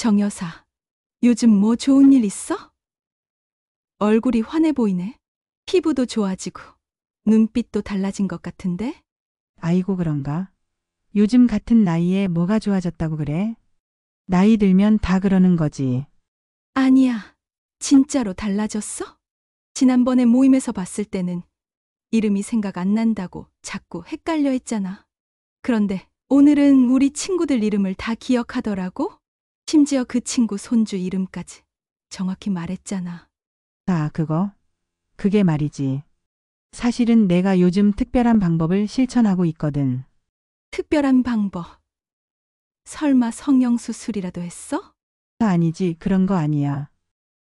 정 여사, 요즘 뭐 좋은 일 있어? 얼굴이 환해 보이네. 피부도 좋아지고, 눈빛도 달라진 것 같은데? 아이고 그런가? 요즘 같은 나이에 뭐가 좋아졌다고 그래? 나이 들면 다 그러는 거지. 아니야. 진짜로 달라졌어? 지난번에 모임에서 봤을 때는 이름이 생각 안 난다고 자꾸 헷갈려 했잖아. 그런데 오늘은 우리 친구들 이름을 다 기억하더라고? 심지어 그 친구 손주 이름까지 정확히 말했잖아. 아, 그게 말이지. 사실은 내가 요즘 특별한 방법을 실천하고 있거든. 특별한 방법. 설마 성형수술이라도 했어? 아니지, 그런 거 아니야.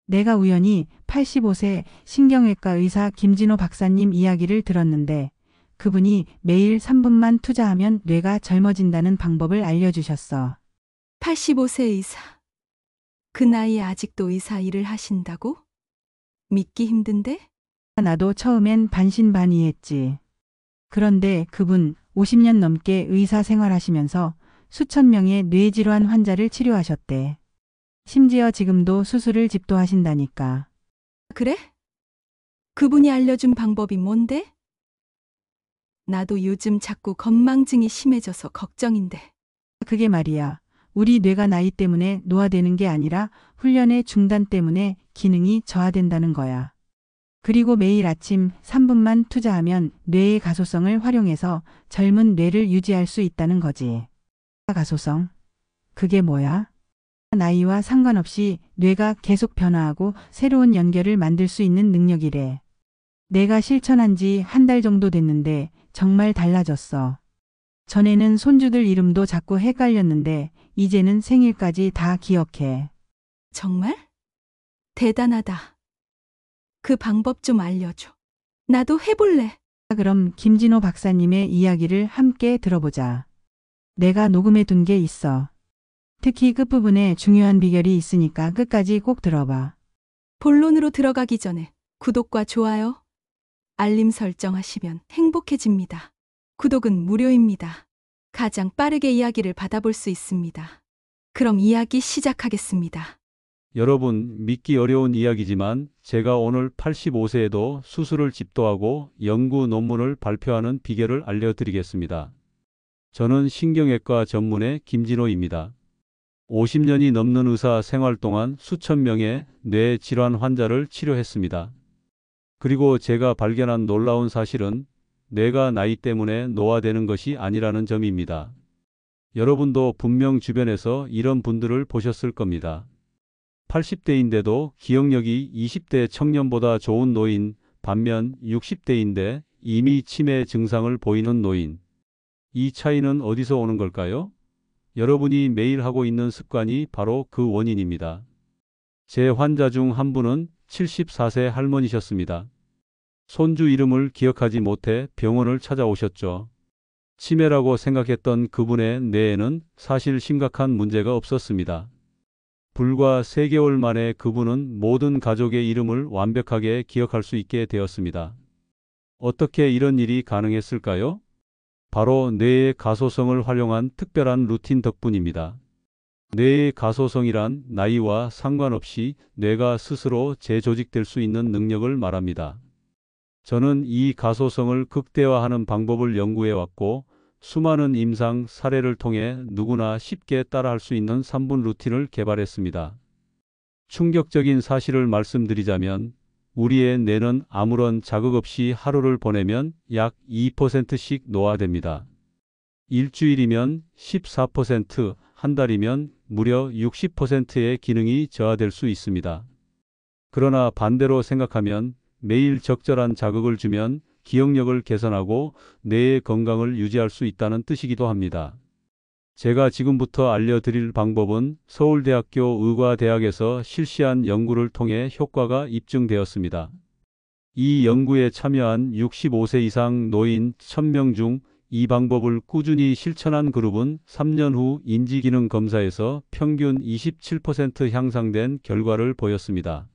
내가 우연히 85세 신경외과 의사 김진호 박사님 이야기를 들었는데 그분이 매일 3분만 투자하면 뇌가 젊어진다는 방법을 알려주셨어. 85세 의사. 그 나이에 아직도 의사 일을 하신다고? 믿기 힘든데? 나도 처음엔 반신반의했지. 그런데 그분 50년 넘게 의사 생활하시면서 수천 명의 뇌질환 환자를 치료하셨대. 심지어 지금도 수술을 집도하신다니까. 그래? 그분이 알려준 방법이 뭔데? 나도 요즘 자꾸 건망증이 심해져서 걱정인데. 그게 말이야. 우리 뇌가 나이 때문에 노화되는 게 아니라 훈련의 중단 때문에 기능이 저하된다는 거야. 그리고 매일 아침 3분만 투자하면 뇌의 가소성을 활용해서 젊은 뇌를 유지할 수 있다는 거지. 가소성? 그게 뭐야? 나이와 상관없이 뇌가 계속 변화하고 새로운 연결을 만들 수 있는 능력이래. 내가 실천한 지 한 달 정도 됐는데 정말 달라졌어. 전에는 손주들 이름도 자꾸 헷갈렸는데 이제는 생일까지 다 기억해. 정말? 대단하다. 그 방법 좀 알려줘. 나도 해볼래. 그럼 김진호 박사님의 이야기를 함께 들어보자. 내가 녹음해 둔 게 있어. 특히 끝부분에 중요한 비결이 있으니까 끝까지 꼭 들어봐. 본론으로 들어가기 전에 구독과 좋아요, 알림 설정하시면 행복해집니다. 구독은 무료입니다. 가장 빠르게 이야기를 받아볼 수 있습니다. 그럼 이야기 시작하겠습니다. 여러분, 믿기 어려운 이야기지만 제가 오늘 85세에도 수술을 집도하고 연구 논문을 발표하는 비결을 알려드리겠습니다. 저는 신경외과 전문의 김진호입니다. 50년이 넘는 의사 생활 동안 수천 명의 뇌 질환 환자를 치료했습니다. 그리고 제가 발견한 놀라운 사실은 뇌가 나이 때문에 노화되는 것이 아니라는 점입니다. 여러분도 분명 주변에서 이런 분들을 보셨을 겁니다. 80대인데도 기억력이 20대 청년보다 좋은 노인, 반면 60대인데 이미 치매 증상을 보이는 노인. 이 차이는 어디서 오는 걸까요? 여러분이 매일 하고 있는 습관이 바로 그 원인입니다. 제 환자 중 한 분은 74세 할머니셨습니다. 손주 이름을 기억하지 못해 병원을 찾아오셨죠. 치매라고 생각했던 그분의 뇌에는 사실 심각한 문제가 없었습니다. 불과 3개월 만에 그분은 모든 가족의 이름을 완벽하게 기억할 수 있게 되었습니다. 어떻게 이런 일이 가능했을까요? 바로 뇌의 가소성을 활용한 특별한 루틴 덕분입니다. 뇌의 가소성이란 나이와 상관없이 뇌가 스스로 재조직될 수 있는 능력을 말합니다. 저는 이 가소성을 극대화하는 방법을 연구해 왔고 수많은 임상 사례를 통해 누구나 쉽게 따라할 수 있는 3분 루틴을 개발했습니다. 충격적인 사실을 말씀드리자면 우리의 뇌는 아무런 자극 없이 하루를 보내면 약 2%씩 노화됩니다. 일주일이면 14%, 한 달이면 무려 60%의 기능이 저하될 수 있습니다. 그러나 반대로 생각하면 매일 적절한 자극을 주면 기억력을 개선하고 뇌의 건강을 유지할 수 있다는 뜻이기도 합니다. 제가 지금부터 알려드릴 방법은 서울대학교 의과대학에서 실시한 연구를 통해 효과가 입증되었습니다. 이 연구에 참여한 65세 이상 노인 1000명 중 이 방법을 꾸준히 실천한 그룹은 3년 후 인지기능 검사에서 평균 27% 향상된 결과를 보였습니다.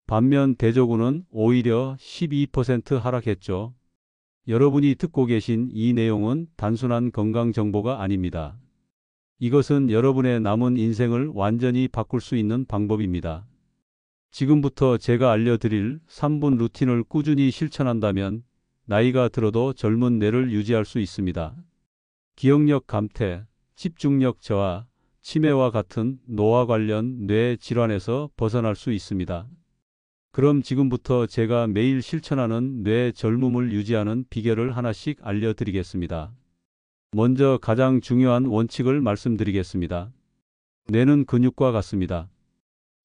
반면 대조군은 오히려 12% 하락했죠. 여러분이 듣고 계신 이 내용은 단순한 건강 정보가 아닙니다. 이것은 여러분의 남은 인생을 완전히 바꿀 수 있는 방법입니다. 지금부터 제가 알려드릴 3분 루틴을 꾸준히 실천한다면 나이가 들어도 젊은 뇌를 유지할 수 있습니다. 기억력 감퇴, 집중력 저하, 치매와 같은 노화 관련 뇌 질환에서 벗어날 수 있습니다. 그럼 지금부터 제가 매일 실천하는 뇌 젊음을 유지하는 비결을 하나씩 알려드리겠습니다. 먼저 가장 중요한 원칙을 말씀드리겠습니다. 뇌는 근육과 같습니다.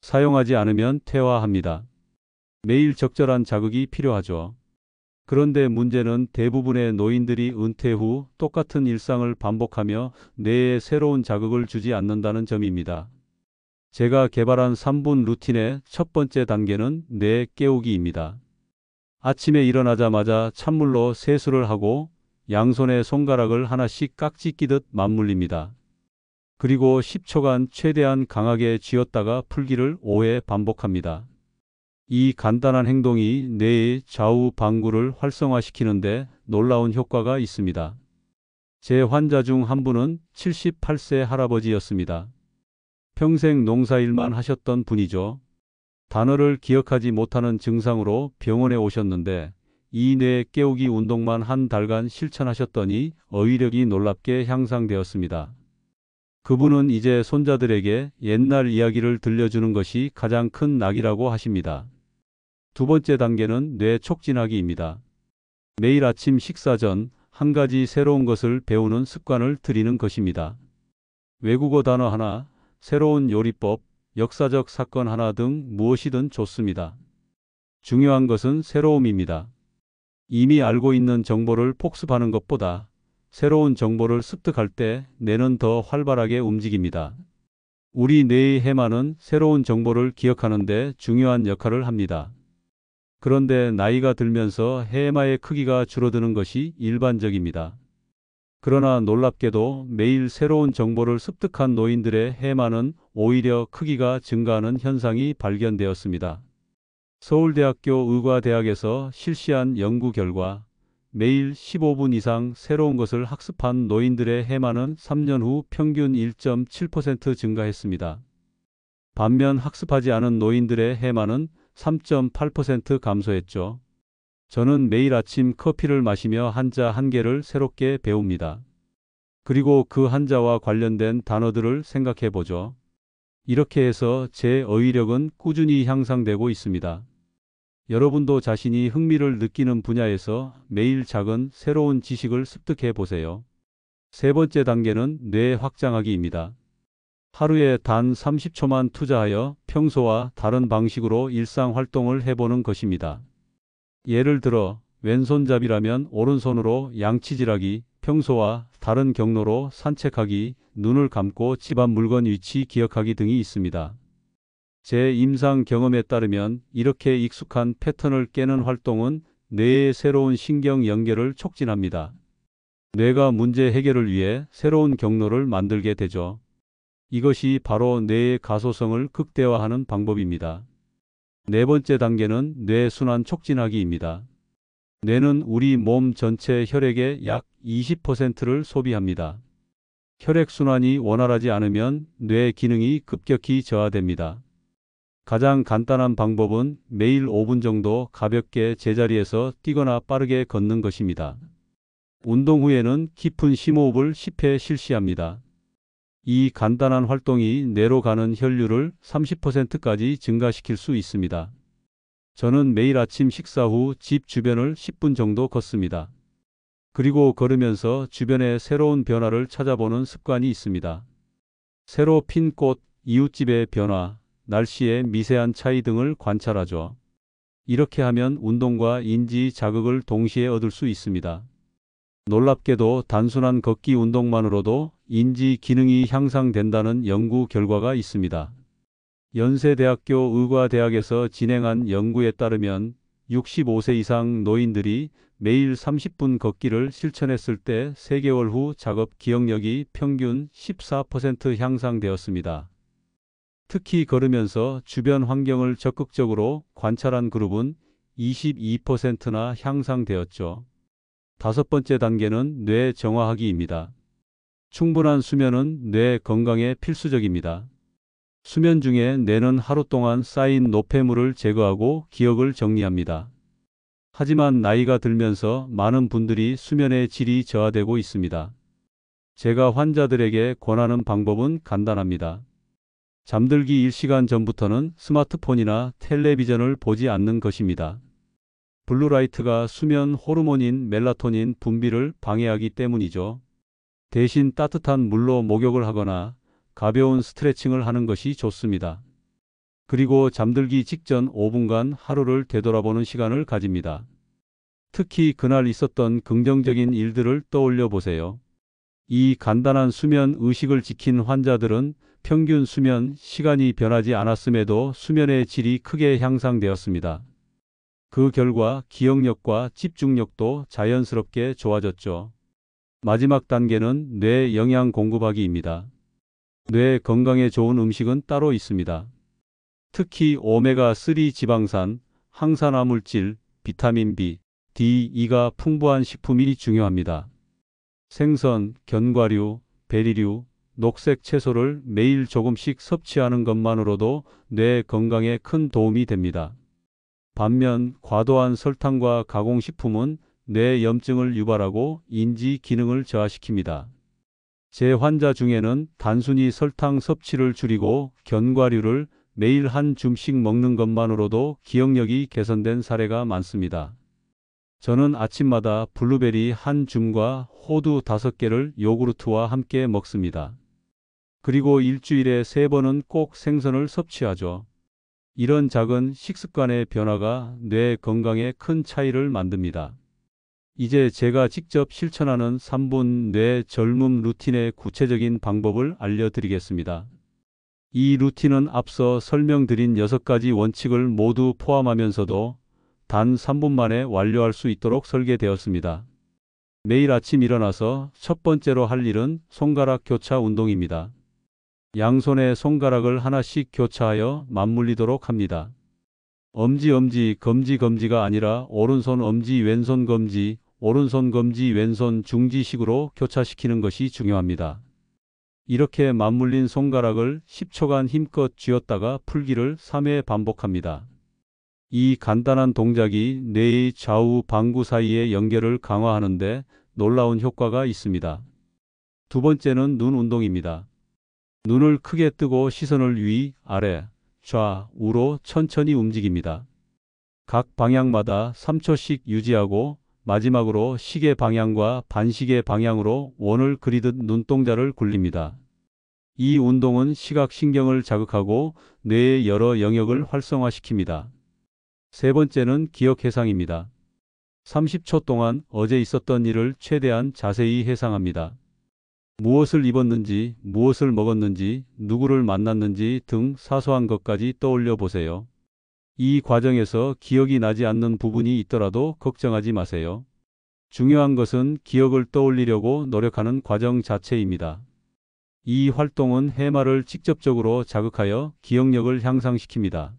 사용하지 않으면 퇴화합니다. 매일 적절한 자극이 필요하죠. 그런데 문제는 대부분의 노인들이 은퇴 후 똑같은 일상을 반복하며 뇌에 새로운 자극을 주지 않는다는 점입니다. 제가 개발한 3분 루틴의 첫 번째 단계는 뇌 깨우기입니다. 아침에 일어나자마자 찬물로 세수를 하고 양손에 손가락을 하나씩 깍지 끼듯 맞물립니다. 그리고 10초간 최대한 강하게 쥐었다가 풀기를 5회 반복합니다. 이 간단한 행동이 뇌의 좌우 방구를 활성화시키는데 놀라운 효과가 있습니다. 제 환자 중 한 분은 78세 할아버지였습니다. 평생 농사일만 하셨던 분이죠. 단어를 기억하지 못하는 증상으로 병원에 오셨는데 이 뇌 깨우기 운동만 한 달간 실천하셨더니 어휘력이 놀랍게 향상되었습니다. 그분은 이제 손자들에게 옛날 이야기를 들려주는 것이 가장 큰 낙이라고 하십니다. 두 번째 단계는 뇌 촉진하기입니다. 매일 아침 식사 전 한 가지 새로운 것을 배우는 습관을 들이는 것입니다. 외국어 단어 하나, 새로운 요리법, 역사적 사건 하나 등 무엇이든 좋습니다. 중요한 것은 새로움입니다. 이미 알고 있는 정보를 복습하는 것보다 새로운 정보를 습득할 때 뇌는 더 활발하게 움직입니다. 우리 뇌의 해마는 새로운 정보를 기억하는 데 중요한 역할을 합니다. 그런데 나이가 들면서 해마의 크기가 줄어드는 것이 일반적입니다. 그러나 놀랍게도 매일 새로운 정보를 습득한 노인들의 해마는 오히려 크기가 증가하는 현상이 발견되었습니다. 서울대학교 의과대학에서 실시한 연구 결과 매일 15분 이상 새로운 것을 학습한 노인들의 해마는 3년 후 평균 1.7% 증가했습니다. 반면 학습하지 않은 노인들의 해마는 3.8% 감소했죠. 저는 매일 아침 커피를 마시며 한자 한 개를 새롭게 배웁니다. 그리고 그 한자와 관련된 단어들을 생각해 보죠. 이렇게 해서 제 어휘력은 꾸준히 향상되고 있습니다. 여러분도 자신이 흥미를 느끼는 분야에서 매일 작은 새로운 지식을 습득해 보세요. 세 번째 단계는 뇌 확장하기입니다. 하루에 단 30초만 투자하여 평소와 다른 방식으로 일상 활동을 해보는 것입니다. 예를 들어 왼손잡이라면 오른손으로 양치질하기, 평소와 다른 경로로 산책하기, 눈을 감고 집안 물건 위치 기억하기 등이 있습니다. 제 임상 경험에 따르면 이렇게 익숙한 패턴을 깨는 활동은 뇌의 새로운 신경 연결을 촉진합니다. 뇌가 문제 해결을 위해 새로운 경로를 만들게 되죠. 이것이 바로 뇌의 가소성을 극대화하는 방법입니다. 네 번째 단계는 뇌순환 촉진하기입니다. 뇌는 우리 몸 전체 혈액의 약 20%를 소비합니다. 혈액순환이 원활하지 않으면 뇌 기능이 급격히 저하됩니다. 가장 간단한 방법은 매일 5분 정도 가볍게 제자리에서 뛰거나 빠르게 걷는 것입니다. 운동 후에는 깊은 심호흡을 10회 실시합니다. 이 간단한 활동이 뇌로 가는 혈류를 30%까지 증가시킬 수 있습니다. 저는 매일 아침 식사 후 집 주변을 10분 정도 걷습니다. 그리고 걸으면서 주변의 새로운 변화를 찾아보는 습관이 있습니다. 새로 핀 꽃, 이웃집의 변화, 날씨의 미세한 차이 등을 관찰하죠. 이렇게 하면 운동과 인지 자극을 동시에 얻을 수 있습니다. 놀랍게도 단순한 걷기 운동만으로도 인지 기능이 향상된다는 연구 결과가 있습니다. 연세대학교 의과대학에서 진행한 연구에 따르면 65세 이상 노인들이 매일 30분 걷기를 실천했을 때 3개월 후 작업 기억력이 평균 14% 향상되었습니다. 특히 걸으면서 주변 환경을 적극적으로 관찰한 그룹은 22%나 향상되었죠. 다섯 번째 단계는 뇌 정화하기입니다. 충분한 수면은 뇌 건강에 필수적입니다. 수면 중에 뇌는 하루 동안 쌓인 노폐물을 제거하고 기억을 정리합니다. 하지만 나이가 들면서 많은 분들이 수면의 질이 저하되고 있습니다. 제가 환자들에게 권하는 방법은 간단합니다. 잠들기 1시간 전부터는 스마트폰이나 텔레비전을 보지 않는 것입니다. 블루라이트가 수면 호르몬인 멜라토닌 분비를 방해하기 때문이죠. 대신 따뜻한 물로 목욕을 하거나 가벼운 스트레칭을 하는 것이 좋습니다. 그리고 잠들기 직전 5분간 하루를 되돌아보는 시간을 가집니다. 특히 그날 있었던 긍정적인 일들을 떠올려 보세요. 이 간단한 수면 의식을 지킨 환자들은 평균 수면 시간이 변하지 않았음에도 수면의 질이 크게 향상되었습니다. 그 결과 기억력과 집중력도 자연스럽게 좋아졌죠. 마지막 단계는 뇌 영양 공급하기입니다. 뇌 건강에 좋은 음식은 따로 있습니다. 특히 오메가3 지방산, 항산화 물질, 비타민 B, D, E가 풍부한 식품이 중요합니다. 생선, 견과류, 베리류, 녹색 채소를 매일 조금씩 섭취하는 것만으로도 뇌 건강에 큰 도움이 됩니다. 반면 과도한 설탕과 가공식품은 뇌 염증을 유발하고 인지 기능을 저하시킵니다. 제 환자 중에는 단순히 설탕 섭취를 줄이고 견과류를 매일 한 줌씩 먹는 것만으로도 기억력이 개선된 사례가 많습니다. 저는 아침마다 블루베리 한 줌과 호두 5개를 요구르트와 함께 먹습니다. 그리고 일주일에 3번은 꼭 생선을 섭취하죠. 이런 작은 식습관의 변화가 뇌 건강에 큰 차이를 만듭니다. 이제 제가 직접 실천하는 3분 뇌 젊음 루틴의 구체적인 방법을 알려드리겠습니다. 이 루틴은 앞서 설명드린 6가지 원칙을 모두 포함하면서도 단 3분 만에 완료할 수 있도록 설계되었습니다. 매일 아침 일어나서 첫 번째로 할 일은 손가락 교차 운동입니다. 양손의 손가락을 하나씩 교차하여 맞물리도록 합니다. 엄지, 검지, 검지가 아니라 오른손 엄지, 왼손 검지, 오른손 검지, 왼손 중지식으로 교차시키는 것이 중요합니다. 이렇게 맞물린 손가락을 10초간 힘껏 쥐었다가 풀기를 3회 반복합니다. 이 간단한 동작이 뇌의 좌우 방구 사이의 연결을 강화하는데 놀라운 효과가 있습니다. 두 번째는 눈 운동입니다. 눈을 크게 뜨고 시선을 위, 아래, 좌우로 천천히 움직입니다. 각 방향마다 3초씩 유지하고 마지막으로 시계 방향과 반시계 방향으로 원을 그리듯 눈동자를 굴립니다. 이 운동은 시각신경을 자극하고 뇌의 여러 영역을 활성화시킵니다. 세 번째는 기억 회상입니다. 30초 동안 어제 있었던 일을 최대한 자세히 회상합니다. 무엇을 입었는지, 무엇을 먹었는지, 누구를 만났는지 등 사소한 것까지 떠올려 보세요. 이 과정에서 기억이 나지 않는 부분이 있더라도 걱정하지 마세요. 중요한 것은 기억을 떠올리려고 노력하는 과정 자체입니다. 이 활동은 해마를 직접적으로 자극하여 기억력을 향상시킵니다.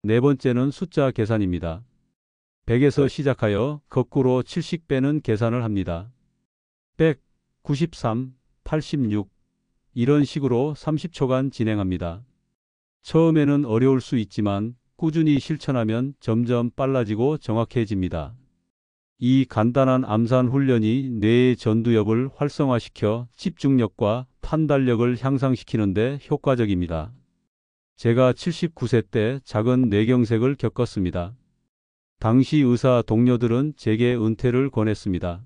네 번째는 숫자 계산입니다. 100에서 시작하여 거꾸로 70 빼는 계산을 합니다. 100, 93, 86 이런 식으로 30초간 진행합니다. 처음에는 어려울 수 있지만 꾸준히 실천하면 점점 빨라지고 정확해집니다. 이 간단한 암산 훈련이 뇌의 전두엽을 활성화시켜 집중력과 판단력을 향상시키는 데 효과적입니다. 제가 79세 때 작은 뇌경색을 겪었습니다. 당시 의사 동료들은 제게 은퇴를 권했습니다.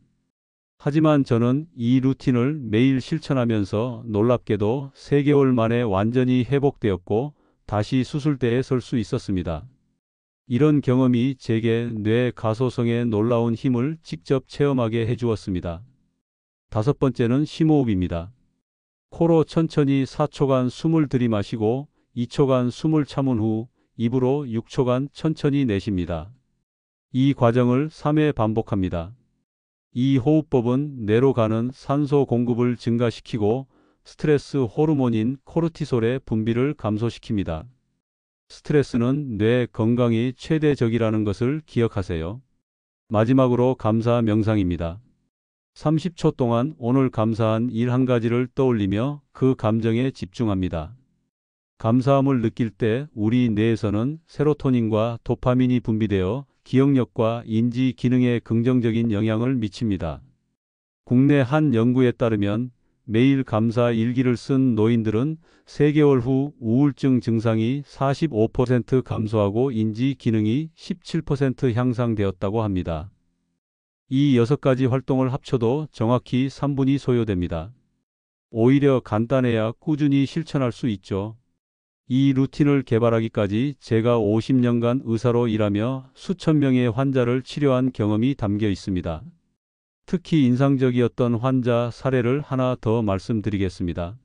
하지만 저는 이 루틴을 매일 실천하면서 놀랍게도 3개월 만에 완전히 회복되었고 다시 수술대에 설 수 있었습니다. 이런 경험이 제게 뇌 가소성의 놀라운 힘을 직접 체험하게 해주었습니다. 다섯 번째는 심호흡입니다. 코로 천천히 4초간 숨을 들이마시고 2초간 숨을 참은 후 입으로 6초간 천천히 내쉽니다. 이 과정을 3회 반복합니다. 이 호흡법은 뇌로 가는 산소 공급을 증가시키고 스트레스 호르몬인 코르티솔의 분비를 감소시킵니다. 스트레스는 뇌 건강이 최대 적이라는 것을 기억하세요. 마지막으로 감사 명상입니다. 30초 동안 오늘 감사한 일 한 가지를 떠올리며 그 감정에 집중합니다. 감사함을 느낄 때 우리 뇌에서는 세로토닌과 도파민이 분비되어 기억력과 인지 기능에 긍정적인 영향을 미칩니다. 국내 한 연구에 따르면 매일 감사 일기를 쓴 노인들은 3개월 후 우울증 증상이 45% 감소하고 인지 기능이 17% 향상되었다고 합니다. 이 6가지 활동을 합쳐도 정확히 3분이 소요됩니다. 오히려 간단해야 꾸준히 실천할 수 있죠. 이 루틴을 개발하기까지 제가 50년간 의사로 일하며 수천 명의 환자를 치료한 경험이 담겨 있습니다. 특히 인상적이었던 환자 사례를 하나 더 말씀드리겠습니다.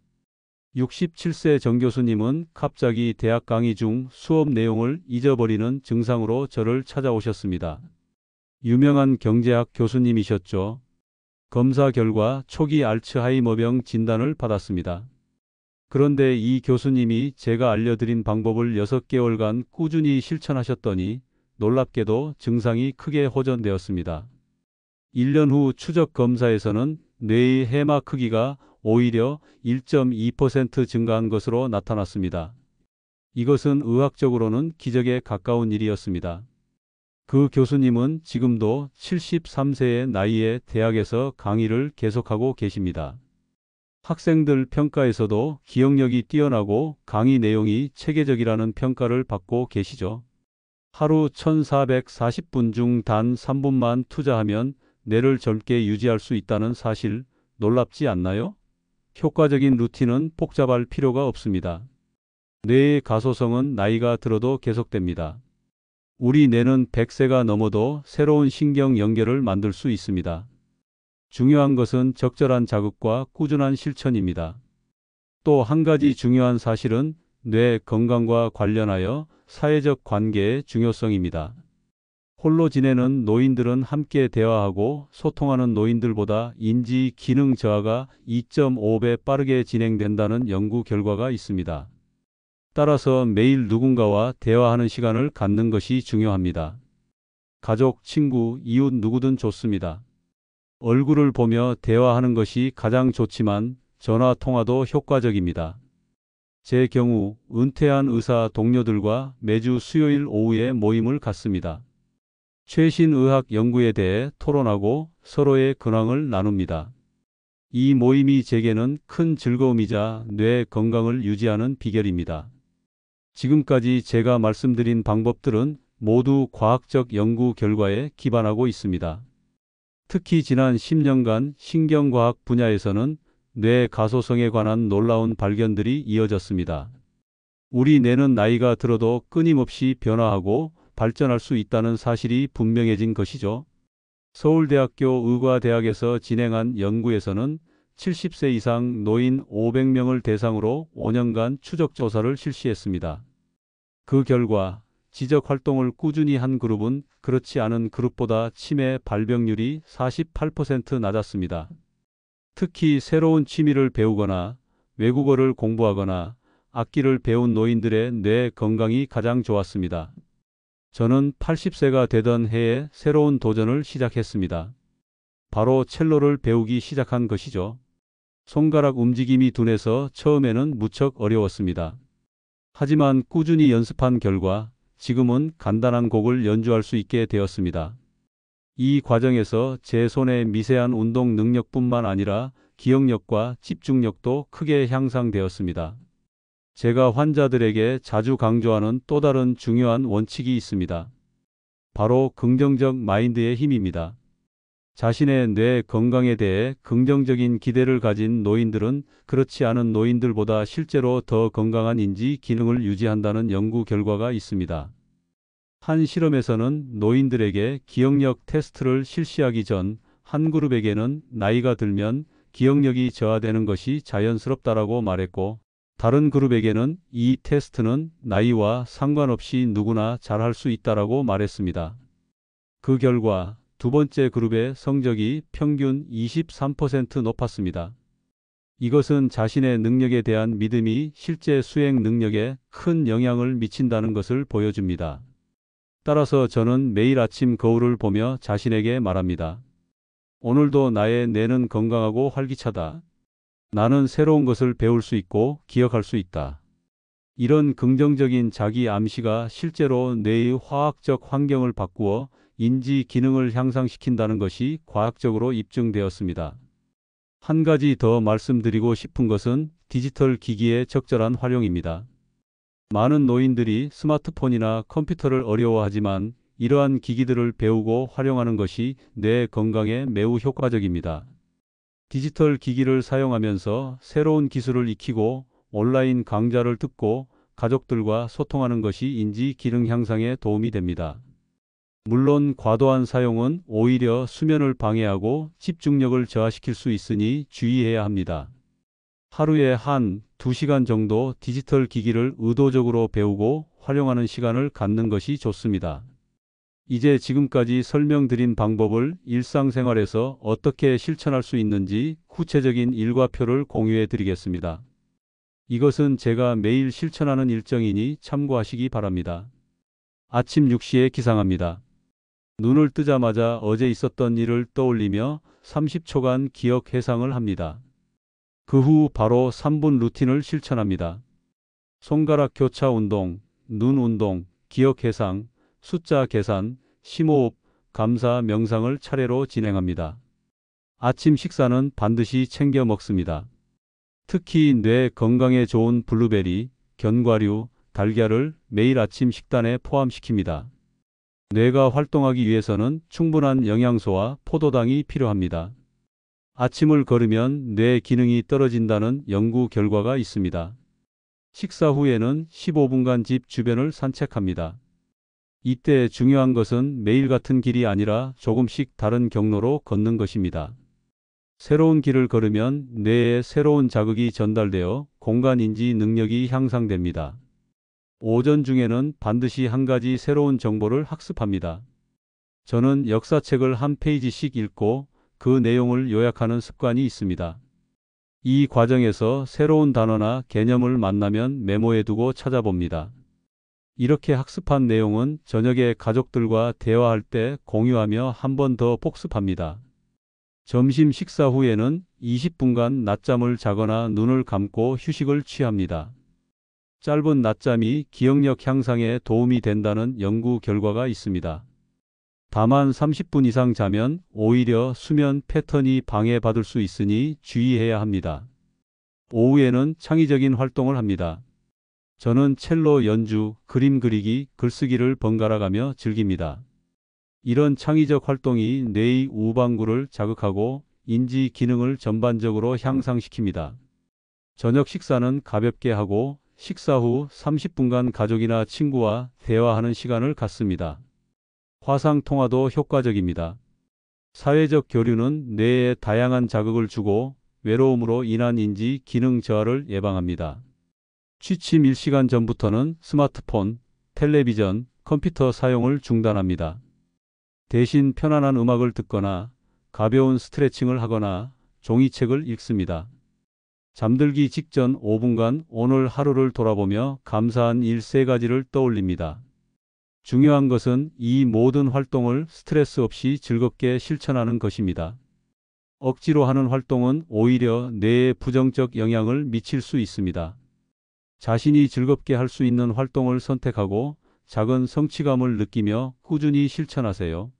67세 정 교수님은 갑자기 대학 강의 중 수업 내용을 잊어버리는 증상으로 저를 찾아오셨습니다. 유명한 경제학 교수님이셨죠. 검사 결과 초기 알츠하이머병 진단을 받았습니다. 그런데 이 교수님이 제가 알려드린 방법을 6개월간 꾸준히 실천하셨더니 놀랍게도 증상이 크게 호전되었습니다. 1년 후 추적 검사에서는 뇌의 해마 크기가 오히려 1.2% 증가한 것으로 나타났습니다. 이것은 의학적으로는 기적에 가까운 일이었습니다. 그 교수님은 지금도 73세의 나이에 대학에서 강의를 계속하고 계십니다. 학생들 평가에서도 기억력이 뛰어나고 강의 내용이 체계적이라는 평가를 받고 계시죠. 하루 1440분 중 단 3분만 투자하면 뇌를 젊게 유지할 수 있다는 사실 놀랍지 않나요? 효과적인 루틴은 복잡할 필요가 없습니다. 뇌의 가소성은 나이가 들어도 계속됩니다. 우리 뇌는 100세가 넘어도 새로운 신경 연결을 만들 수 있습니다. 중요한 것은 적절한 자극과 꾸준한 실천입니다. 또 한 가지 중요한 사실은 뇌 건강과 관련하여 사회적 관계의 중요성입니다. 홀로 지내는 노인들은 함께 대화하고 소통하는 노인들보다 인지 기능 저하가 2.5배 빠르게 진행된다는 연구 결과가 있습니다. 따라서 매일 누군가와 대화하는 시간을 갖는 것이 중요합니다. 가족, 친구, 이웃 누구든 좋습니다. 얼굴을 보며 대화하는 것이 가장 좋지만 전화 통화도 효과적입니다. 제 경우 은퇴한 의사 동료들과 매주 수요일 오후에 모임을 갖습니다. 최신 의학 연구에 대해 토론하고 서로의 근황을 나눕니다. 이 모임이 제게는 큰 즐거움이자 뇌 건강을 유지하는 비결입니다. 지금까지 제가 말씀드린 방법들은 모두 과학적 연구 결과에 기반하고 있습니다. 특히 지난 10년간 신경과학 분야에서는 뇌 가소성에 관한 놀라운 발견들이 이어졌습니다. 우리 뇌는 나이가 들어도 끊임없이 변화하고 발전할 수 있다는 사실이 분명해진 것이죠. 서울대학교 의과대학에서 진행한 연구에서는 70세 이상 노인 500명을 대상으로 5년간 추적 조사를 실시했습니다. 그 결과 지적 활동을 꾸준히 한 그룹은 그렇지 않은 그룹보다 치매 발병률이 48% 낮았습니다. 특히 새로운 취미를 배우거나 외국어를 공부하거나 악기를 배운 노인들의 뇌 건강이 가장 좋았습니다. 저는 80세가 되던 해에 새로운 도전을 시작했습니다. 바로 첼로를 배우기 시작한 것이죠. 손가락 움직임이 둔해서 처음에는 무척 어려웠습니다. 하지만 꾸준히 연습한 결과 지금은 간단한 곡을 연주할 수 있게 되었습니다. 이 과정에서 제 손의 미세한 운동 능력뿐만 아니라 기억력과 집중력도 크게 향상되었습니다. 제가 환자들에게 자주 강조하는 또 다른 중요한 원칙이 있습니다. 바로 긍정적 마인드의 힘입니다. 자신의 뇌 건강에 대해 긍정적인 기대를 가진 노인들은 그렇지 않은 노인들보다 실제로 더 건강한 인지 기능을 유지한다는 연구 결과가 있습니다. 한 실험에서는 노인들에게 기억력 테스트를 실시하기 전 한 그룹에게는 나이가 들면 기억력이 저하되는 것이 자연스럽다라고 말했고, 다른 그룹에게는 이 테스트는 나이와 상관없이 누구나 잘할 수 있다라고 말했습니다. 그 결과 두 번째 그룹의 성적이 평균 23% 높았습니다. 이것은 자신의 능력에 대한 믿음이 실제 수행 능력에 큰 영향을 미친다는 것을 보여줍니다. 따라서 저는 매일 아침 거울을 보며 자신에게 말합니다. 오늘도 나의 뇌는 건강하고 활기차다. 나는 새로운 것을 배울 수 있고 기억할 수 있다. 이런 긍정적인 자기 암시가 실제로 뇌의 화학적 환경을 바꾸어 인지 기능을 향상시킨다는 것이 과학적으로 입증되었습니다. 한 가지 더 말씀드리고 싶은 것은 디지털 기기의 적절한 활용입니다. 많은 노인들이 스마트폰이나 컴퓨터를 어려워하지만 이러한 기기들을 배우고 활용하는 것이 뇌 건강에 매우 효과적입니다. 디지털 기기를 사용하면서 새로운 기술을 익히고 온라인 강좌를 듣고 가족들과 소통하는 것이 인지 기능 향상에 도움이 됩니다. 물론 과도한 사용은 오히려 수면을 방해하고 집중력을 저하시킬 수 있으니 주의해야 합니다. 하루에 2시간 정도 디지털 기기를 의도적으로 배우고 활용하는 시간을 갖는 것이 좋습니다. 이제 지금까지 설명드린 방법을 일상생활에서 어떻게 실천할 수 있는지 구체적인 일과표를 공유해 드리겠습니다. 이것은 제가 매일 실천하는 일정이니 참고하시기 바랍니다. 아침 6시에 기상합니다. 눈을 뜨자마자 어제 있었던 일을 떠올리며 30초간 기억 회상을 합니다. 그 후 바로 3분 루틴을 실천합니다. 손가락 교차 운동, 눈 운동, 기억 회상, 숫자 계산, 심호흡, 감사 명상을 차례로 진행합니다. 아침 식사는 반드시 챙겨 먹습니다. 특히 뇌 건강에 좋은 블루베리, 견과류, 달걀을 매일 아침 식단에 포함시킵니다. 뇌가 활동하기 위해서는 충분한 영양소와 포도당이 필요합니다. 아침을 거르면 뇌 기능이 떨어진다는 연구 결과가 있습니다. 식사 후에는 15분간 집 주변을 산책합니다. 이때 중요한 것은 매일 같은 길이 아니라 조금씩 다른 경로로 걷는 것입니다. 새로운 길을 걸으면 뇌에 새로운 자극이 전달되어 공간인지 능력이 향상됩니다. 오전 중에는 반드시 한 가지 새로운 정보를 학습합니다. 저는 역사책을 한 페이지씩 읽고 그 내용을 요약하는 습관이 있습니다. 이 과정에서 새로운 단어나 개념을 만나면 메모해두고 찾아봅니다. 이렇게 학습한 내용은 저녁에 가족들과 대화할 때 공유하며 한 번 더 복습합니다. 점심 식사 후에는 20분간 낮잠을 자거나 눈을 감고 휴식을 취합니다. 짧은 낮잠이 기억력 향상에 도움이 된다는 연구 결과가 있습니다. 다만 30분 이상 자면 오히려 수면 패턴이 방해받을 수 있으니 주의해야 합니다. 오후에는 창의적인 활동을 합니다. 저는 첼로 연주, 그림 그리기, 글쓰기를 번갈아가며 즐깁니다. 이런 창의적 활동이 뇌의 우방구를 자극하고 인지 기능을 전반적으로 향상시킵니다. 저녁 식사는 가볍게 하고 식사 후 30분간 가족이나 친구와 대화하는 시간을 갖습니다. 화상 통화도 효과적입니다. 사회적 교류는 뇌에 다양한 자극을 주고 외로움으로 인한 인지 기능 저하를 예방합니다. 취침 1시간 전부터는 스마트폰, 텔레비전, 컴퓨터 사용을 중단합니다. 대신 편안한 음악을 듣거나 가벼운 스트레칭을 하거나 종이책을 읽습니다. 잠들기 직전 5분간 오늘 하루를 돌아보며 감사한 일 3가지를 떠올립니다. 중요한 것은 이 모든 활동을 스트레스 없이 즐겁게 실천하는 것입니다. 억지로 하는 활동은 오히려 뇌에 부정적 영향을 미칠 수 있습니다. 자신이 즐겁게 할 수 있는 활동을 선택하고 작은 성취감을 느끼며 꾸준히 실천하세요.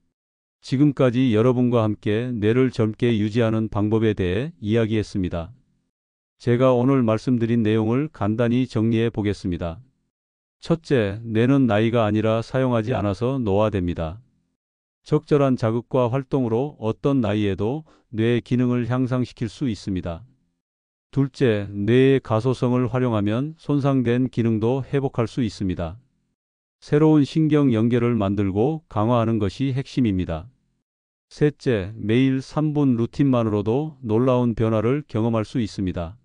지금까지 여러분과 함께 뇌를 젊게 유지하는 방법에 대해 이야기했습니다. 제가 오늘 말씀드린 내용을 간단히 정리해 보겠습니다. 첫째, 뇌는 나이가 아니라 사용하지 않아서 노화됩니다. 적절한 자극과 활동으로 어떤 나이에도 뇌 기능을 향상시킬 수 있습니다. 둘째, 뇌의 가소성을 활용하면 손상된 기능도 회복할 수 있습니다. 새로운 신경 연결을 만들고 강화하는 것이 핵심입니다. 셋째, 매일 3분 루틴만으로도 놀라운 변화를 경험할 수 있습니다.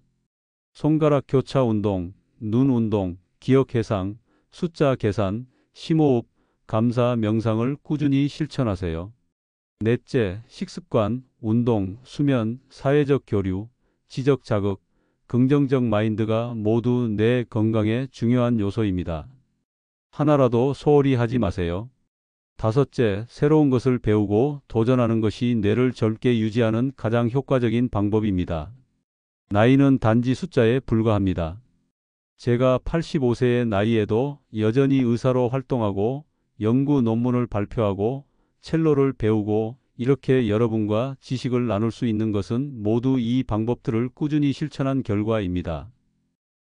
손가락 교차 운동, 눈 운동, 기억 회상, 숫자 계산, 심호흡, 감사 명상을 꾸준히 실천하세요. 넷째, 식습관, 운동, 수면, 사회적 교류, 지적 자극, 긍정적 마인드가 모두 뇌 건강에 중요한 요소입니다. 하나라도 소홀히 하지 마세요. 5째, 새로운 것을 배우고 도전하는 것이 뇌를 젊게 유지하는 가장 효과적인 방법입니다. 나이는 단지 숫자에 불과합니다. 제가 85세의 나이에도 여전히 의사로 활동하고 연구 논문을 발표하고 첼로를 배우고 이렇게 여러분과 지식을 나눌 수 있는 것은 모두 이 방법들을 꾸준히 실천한 결과입니다.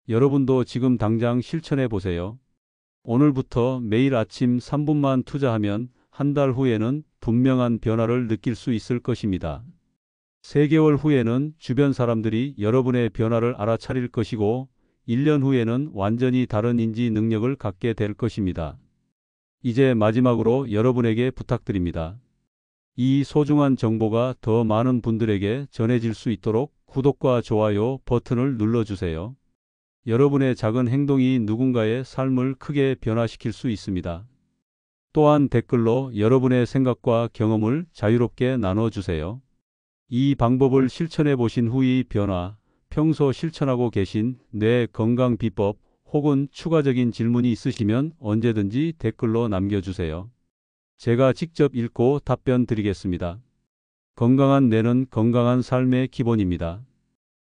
여러분도 지금 당장 실천해 보세요. 오늘부터 매일 아침 3분만 투자하면 한 달 후에는 분명한 변화를 느낄 수 있을 것입니다. 3개월 후에는 주변 사람들이 여러분의 변화를 알아차릴 것이고 1년 후에는 완전히 다른 인지 능력을 갖게 될 것입니다. 이제 마지막으로 여러분에게 부탁드립니다. 이 소중한 정보가 더 많은 분들에게 전해질 수 있도록 구독과 좋아요 버튼을 눌러주세요. 여러분의 작은 행동이 누군가의 삶을 크게 변화시킬 수 있습니다. 또한 댓글로 여러분의 생각과 경험을 자유롭게 나눠주세요. 이 방법을 실천해 보신 후의 변화, 평소 실천하고 계신 뇌 건강 비법 혹은 추가적인 질문이 있으시면 언제든지 댓글로 남겨주세요. 제가 직접 읽고 답변 드리겠습니다. 건강한 뇌는 건강한 삶의 기본입니다.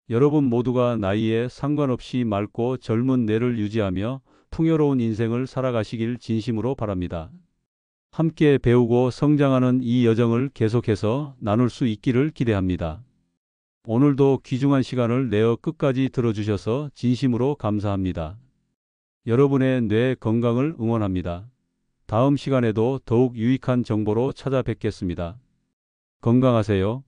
여러분 모두가 나이에 상관없이 맑고 젊은 뇌를 유지하며 풍요로운 인생을 살아가시길 진심으로 바랍니다. 함께 배우고 성장하는 이 여정을 계속해서 나눌 수 있기를 기대합니다. 오늘도 귀중한 시간을 내어 끝까지 들어주셔서 진심으로 감사합니다. 여러분의 뇌 건강을 응원합니다. 다음 시간에도 더욱 유익한 정보로 찾아뵙겠습니다. 건강하세요.